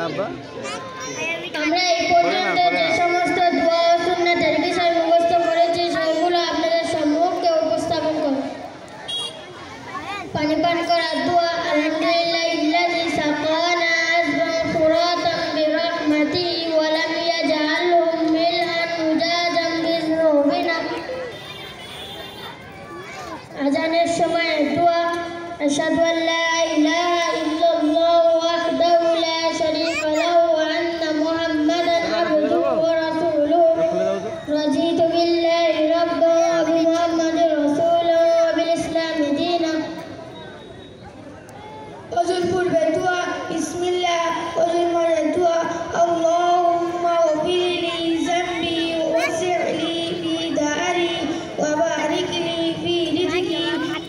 আব্বা আমরা এই পর্যন্ত যে সমস্ত দোয়া ও সুন্নাতের বিষয় মুখস্থ করেছি সেগুলো আপনাদের সম্মুখে উপস্থাপন করব। পানি পান করার দোয়া আলহামদুলিল্লাহ ইল্লাযী সাকানা আযবা ফুরাতাম বিরহমাতিহি ওয়া লাম ইয়াজআলহুম মিলহান মুজাজাম বিযুনুবিনা। আযানের সময় দোয়া আশহাদু আল্লা ইলাহা ইল্লাল্লাহু ওয়াহদাহু লা শারীকা লাহু ওয়া আন্না মুহাম্মাদান আবদুহু ওয়া রাসূলুহু রাযীতু বিল্লাহি রাব্বান ওয়া বিমুহাম্মাদির রাসূলান ওয়া বিল ইসলামি দীনান। ওযুর পূর্বে দোয়া বিসমিল্লাহ, ওযুর পরে দোয়া আল্লাহুম্মা ওয়াফিরলি যামবি ওয়াসি'লি ফি দারি ওয়া বারিক লি ফি রিজকি।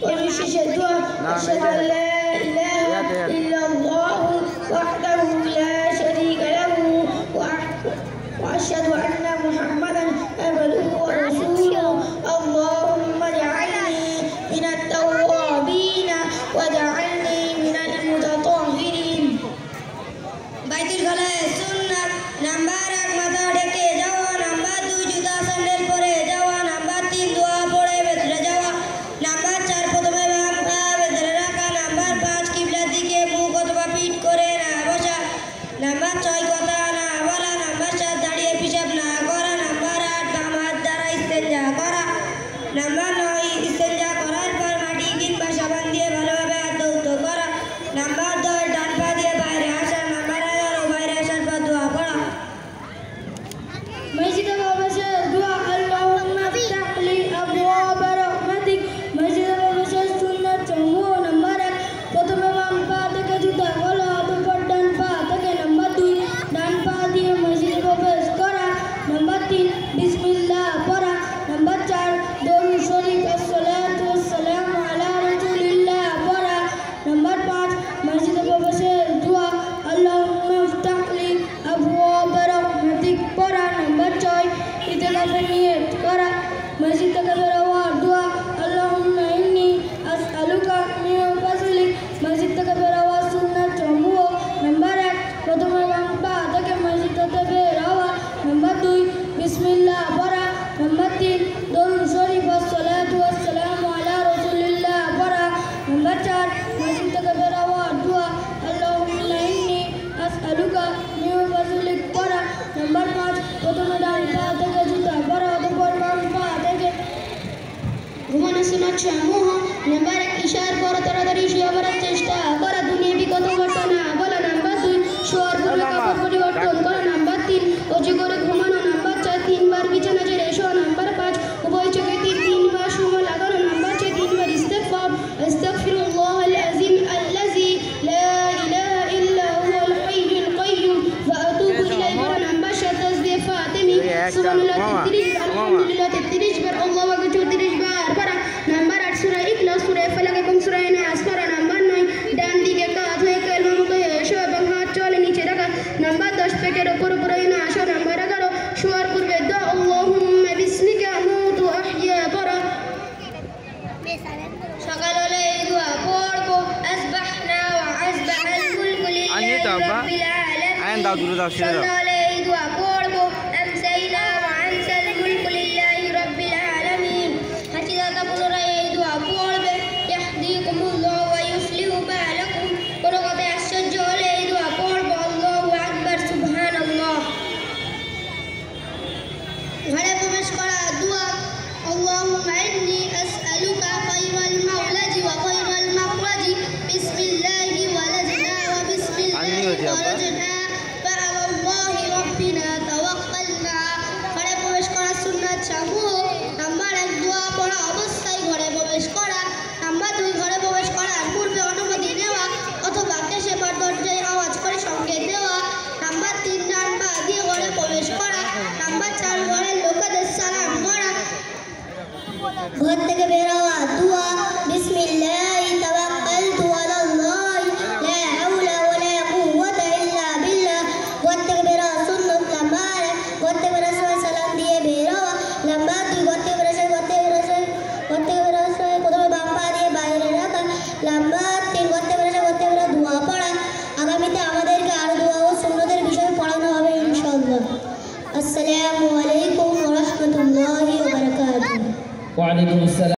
ওযুর শেষে দোয়া আশহাদু আল্লা ইলাহা ইল্লাল্লাহু ওয়াহদাহু লা শারীকা লাহু ওয়া আশহাদু আন্না মুহাম্মাদান আবদুহু ওয়া রাসূলুহু। আল্লাহুম্মা ইজআলনি মিনাত তাওয়াবিনা ওয়াজআলনি মিনাল মুতাতাহহিরিন। বাইতুল খালায় সুন্নাত নাম্বার 1 মাথা ঢেকে যাওয়া, নাম্বার 2 জুতা স্যান্ডেল পরে যাওয়া, নাম্বার 3 দোয়া পড়ে ভেতরে যাওয়া, নাম্বার 4 প্রথমে বাম পা ভেতরে রাখা, নাম্বার 5 কিবলার দিকে মুখ অথবা পিঠ করে না বসা, নাম্বার 6 কথা না বলা, নাম্বার 7 দাঁড়িয়ে পিশাব না করা, নাম্বার 8 বাম হাত দ্বারা ইস্তেঞ্জা করা, নাম্বার 9 ইস্তেঞ্জা করার পর মাটি কিংবা সাবান দিয়ে ভালোভাবে হাত ধৌত করা, নাম্বার 10 ডান পা দিয়ে বাইরে আসা, নাম্বার 11 বাইরে আসার পর দোয়া পড়া। মসজিদে বসে দোয়া আল্লাহুম্মা ইফতাহ লি আবওয়াব রাহমাতিক। মসজিদে বসে সুন্নাত সমূহ নাম্বার 1 প্রথমে বাম পা থেকে জুতা খোলা, অতঃপর ডান পা থেকে, নাম্বার 2 ডান পা দিয়ে মসজিদে প্রবেশ করা, নাম্বার 3 বিসমিল্লাহ পড়া, নাম্বার 4 দরুদ শরীফ আসসালাতু ওয়াসসালামু আলা রাসূলিল্লাহ পড়া, নাম্বার 5 মসজিদে প্রবেশের দোয়া আল্লাহুম্মা ইফতাহ লি আবওয়াব রাহমাতিক পড়া, নাম্বার 6 ইতিকাফের নিয়ত করা, মসজিদ থেকে বের হওয়ার দোয়া আল্লাহুম্মা ইন্নী আসআলুকা মিন ফাজলিক। মসজিদ থেকে বের হওয়ার সুন্নাত সমূহ নাম্বার 1 প্রথমে বাম পা থেকে মসজিদ থেকে বের হওয়া, নাম্বার 2 বিসমিল্লাহ পড়া, নাম্বার 3 দরুদ শরীফ আসসালাতু ওয়াসসালামু আলা রাসূলিল্লাহ পড়া, নাম্বার 4 মসজিদ থেকে বের হওয়ার দোয়া আল্লাহুম্মা ইন্নী আসআলুকা মিন ফাজলিক পড়া, নাম্বার 5 প্রথমে ডান পা থেকে জুতা পরা, অতঃপর বাম পা থেকে ঘুমানো সুন্নাত সমূহ নাম্বার 1 ইশার পর তাড়াতাড়ি শুয়ে পড়ার চেষ্টা করা, দুনিয়াবি কথাবার্তা না বলা, নাম্বার 2 শোয়ার পূর্বে কাপড় পরিবর্তন করা, নাম্বার 3 ওযু করে ঘুমানো, নাম্বার 4 3 বার বিছানা ছেড়ে শোয়া, নাম্বার 5 উভয় চোখে 3 বার সুমা লাগানো, নাম্বার 6 3 বার ইস্তিগফার আস্তাগফিরুল্লাহাল আযীম আল্লাযী লা ইলাহা ইল্লা হুয়াল হাইয়ুল কাইয়্যুম ওয়া আতুবু ইলাইহি পড়া, নাম্বার 7 তাসবিহ ফাতিমি সুবহানাল্লাহ 33 বার, আলহামদুলিল্লাহ 33 বার, আল্লাহু আকবার 34 বার পড়া, নাম্বার 8 সূরা ইখলাস, সূরা ফালাক এবং সূরা নাস পড়া, নাম্বার 9 ডান দিকে কাঁধ হয়ে কালমা মুখে এসো এবং হাত চলে নিচে রাখা, নাম্বার 10 পেটের উপর উপরে না আসো, নাম্বার 11 শোয়ার পূর্বে দোয়া আল্লাহুম্মা বিসমিকা আমুতু ওয়া আহইয়া পড়া। সকাল হলে এই দোয়া পড়বো আসবাহনা ওয়া আসবাহাল মুলকু লিল্লাহি রাব্বিল আলামিন। সন্ধ্যা হলে এই দোয়া পড়বো আমসাইনা ওয়া আমসাল মুলকু লিল্লাহি রাব্বিল আলামিন। হাসিদাতা পুনরায় এই দোয়া পড়বে ইয়াহদিকুমুল্লাহু ওয়া ইউসলিহু বালাকুম। কোনো কথায় আশ্চর্য হলে এই দোয়া পড়বো আল্লাহু আকবার সুবহানাল্লাহ। ঘরে প্রবেশ করা দোয়া আল্লাহুম্মা ইন্নী আসআলুকা খায়রাল মাওলাজি ওয়া খায়রাল মাখরাজি বিসমিল্লাহি ওয়ালাজনা ওয়া বিসমিল্লাহি খরাজনা ফাআলাল্লাহি রাব্বিনা তাওয়াক্কালনা। ঘরে প্রবেশ করা সুন্নাত সমূহ নাম্বার 1 দোয়া পড়া অবস্থায় ঘরে প্রবেশ করা, নাম্বার 2 ঘরে প্রবেশ করার পূর্বে অনুমতি নেওয়া অথবা কেশে বা দরজায় আওয়াজ করে সংকেত দেওয়া, নাম্বার 3 ডান পা দিয়ে ঘরে প্রবেশ করা, নাম্বার 4 ঘরের লোকেদের সালাম করা। ঘর থেকে বের হওয়া দোয়া বিসমিল্লাহি তাওয়াক্কালতু আলাল্লাহি লা হাওলা ওয়া লা কুওয়াতা ইল্লা আসসালামু আলাইকুম ওয়া রাহমাতুল্লাহি ওয়া বারাকাতুহু। ওয়া আলাইকুম আসসালাম।